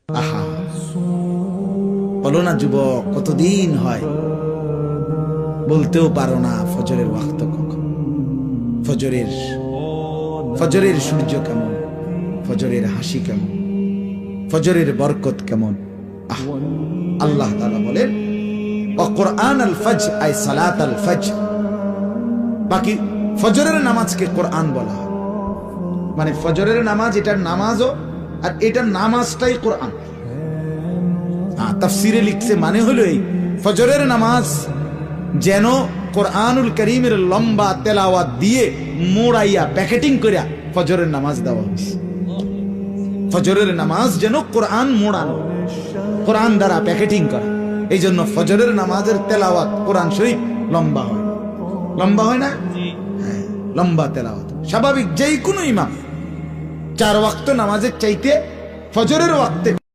আহা, বলো না যুবক, কতদিন হয় বলতেও পারো না ফজরের ওয়াক্ত কখন, ফজরের সূর্য কেমন, ফজরের হাসি কেমন, ফজরের বরকত কেমন। আল্লাহ তাআলা বলেন কুরআন আল ফজর আই সালাত আল ফজর। বাকি ফজরের নামাজকে কোরআন বলা হয়, মানে ফজরের নামাজ এটার নামাজও, আর এটার নামাজটাই কোরআন। তাফসিরে লিখছে মানে হলো এই, ফজরের নামাজ যেন কোরআনুল কারীমের লম্বা তেলাওয়াত দিয়ে মোড়াইয়া প্যাকেটিং করিয়া ফজরের নামাজ দেওয়া হয়েছে। ফজরের নামাজ যেন কোরআন মোড়ানো, কোরআন দ্বারা প্যাকেটিং করা। এই জন্য ফজরের নামাজের তেলাওয়াত কোরআন শরীফ লম্বা হয়, লম্বা হয় না? হ্যাঁ, লম্বা তেলাওয়াত স্বাভাবিক। যেই কোনো ইমাম 4 ওয়াক্ত নামাজের চাইতে ফজরের ওয়াক্তে